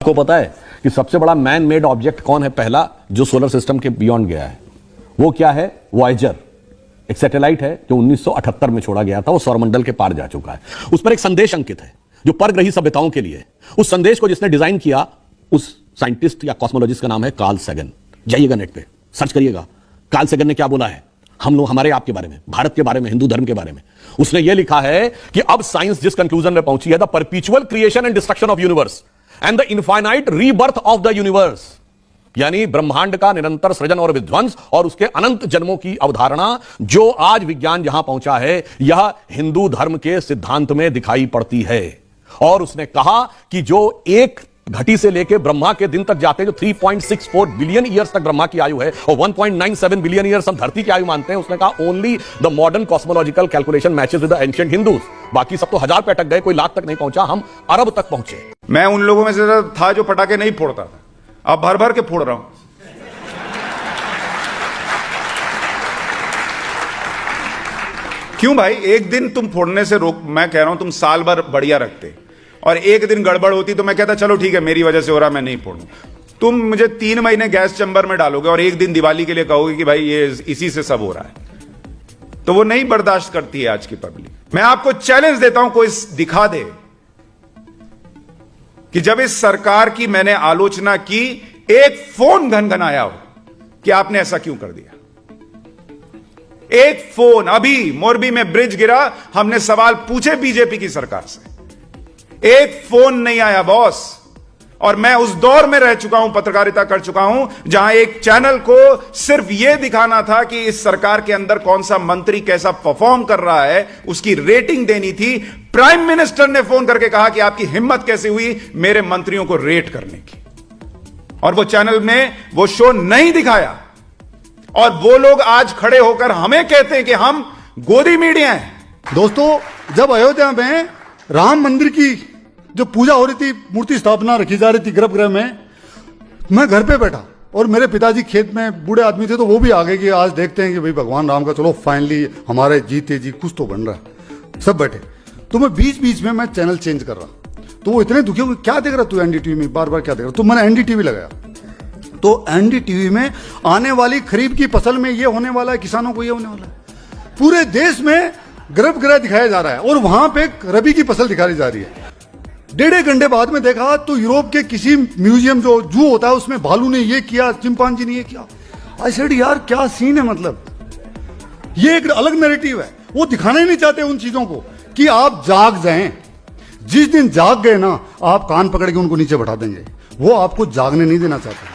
आपको पता है कि सबसे बड़ा मैन मेड ऑब्जेक्ट कौन है पहला जो सोलर सिस्टम के बियॉन्ड गया है? वो क्या है? वॉयेजर, एक सैटेलाइट है जो 1978 में छोड़ा गया था। वो सौरमंडल के पार जा चुका है। उस पर एक संदेश अंकित है जो परग्रही सभ्यताओं के लिए। उस संदेश को जिसने डिजाइन किया उस साइंटिस्ट या कॉस्मोलॉजिस्ट का नाम है कार्ल सैगन। जाइएगा नेट पे सर्च करिएगा, कार्ल सैगन ने क्या बोला है हम लोग हमारे आप के बारे में, भारत के बारे में, हिंदू धर्म के बारे में। उसने यह लिखा है कि अब साइंस जिस कंक्लूजन में पहुंची है, the perpetual creation and destruction of universe and the infinite rebirth of the universe, यानी ब्रह्मांड का निरंतर सृजन और विध्वंस और उसके अनंत जन्मों की अवधारणा जो आज विज्ञान जहां पहुंचा है, यह हिंदू धर्म के सिद्धांत में दिखाई पड़ती है। और उसने कहा कि जो एक घटी से लेकर ब्रह्मा के दिन तक जाते हैं, जो 3.64 बिलियन ईयर्स तक ब्रह्मा की आयु है और 1.97 बिलियन ईयर्स हम धरती की आयु मानते हैं, उसने कहा only the modern cosmological calculation matches with the ancient Hindus. बाकी सब तो 1000 पे अटक गए, कोई लाख तक नहीं पहुंचा, हम अरब तक पहुंचे। मैं उन लोगों में से था जो पटाखे नहीं फोड़ता था, अब भर भर के फोड़ रहा हूं। क्यों भाई? एक दिन तुम फोड़ने से रोक, मैं कह रहा हूं तुम साल भर बढ़िया रखते और एक दिन गड़बड़ होती तो मैं कहता चलो ठीक है मेरी वजह से हो रहा, मैं नहीं फोड़ूं। तुम मुझे 3 महीने गैस चैम्बर में डालोगे और एक दिन दिवाली के लिए कहोगे कि भाई ये इसी से सब हो रहा है, तो वो नहीं बर्दाश्त करती है आज की पब्लिक। मैं आपको चैलेंज देता हूं, कोई दिखा दे कि जब इस सरकार की मैंने आलोचना की एक फोन घनघनाया हो कि आपने ऐसा क्यों कर दिया। एक फोन, अभी मोरबी में ब्रिज गिरा, हमने सवाल पूछे बीजेपी की सरकार से, एक फोन नहीं आया बॉस। और मैं उस दौर में रह चुका हूं, पत्रकारिता कर चुका हूं, जहां एक चैनल को सिर्फ यह दिखाना था कि इस सरकार के अंदर कौन सा मंत्री कैसा परफॉर्म कर रहा है, उसकी रेटिंग देनी थी। प्राइम मिनिस्टर ने फोन करके कहा कि आपकी हिम्मत कैसे हुई मेरे मंत्रियों को रेट करने की, और वो चैनल ने वो शो नहीं दिखाया। और वो लोग आज खड़े होकर हमें कहते हैं कि हम गोदी मीडिया हैं। दोस्तों, जब अयोध्या में राम मंदिर की जो पूजा हो रही थी, मूर्ति स्थापना रखी जा रही थी गर्भगृह में, मैं घर पे बैठा और मेरे पिताजी खेत में बूढ़े आदमी थे, तो वो भी आ गए कि आज देखते हैं कि भाई भगवान राम का चलो फाइनली हमारे जीते जी कुछ तो बन रहा है। सब बैठे, तो मैं बीच बीच में मैं चैनल चेंज कर रहा, तो वो इतने दुखी हो, क्या देख रहा तू एनडीटीवी में, बार बार क्या देख रहा। तो मैंने एनडीटीवी लगाया, तो एनडीटीवी में आने वाली खरीफ की फसल में ये होने वाला है, किसानों को ये होने वाला है, पूरे देश में गर्भगृह दिखाया जा रहा है और वहां पे रबी की फसल दिखाई जा रही है। 1.5 घंटे बाद में देखा तो यूरोप के किसी म्यूजियम जो जू होता है उसमें भालू ने ये किया, चिंपांजी ने ये किया। आई सेड यार क्या सीन है, मतलब ये एक अलग नैरेटिव है। वो दिखाना ही नहीं चाहते उन चीजों को कि आप जाग जाएं। जिस दिन जाग गए ना, आप कान पकड़ के उनको नीचे बैठा देंगे, वो आपको जागने नहीं देना चाहते।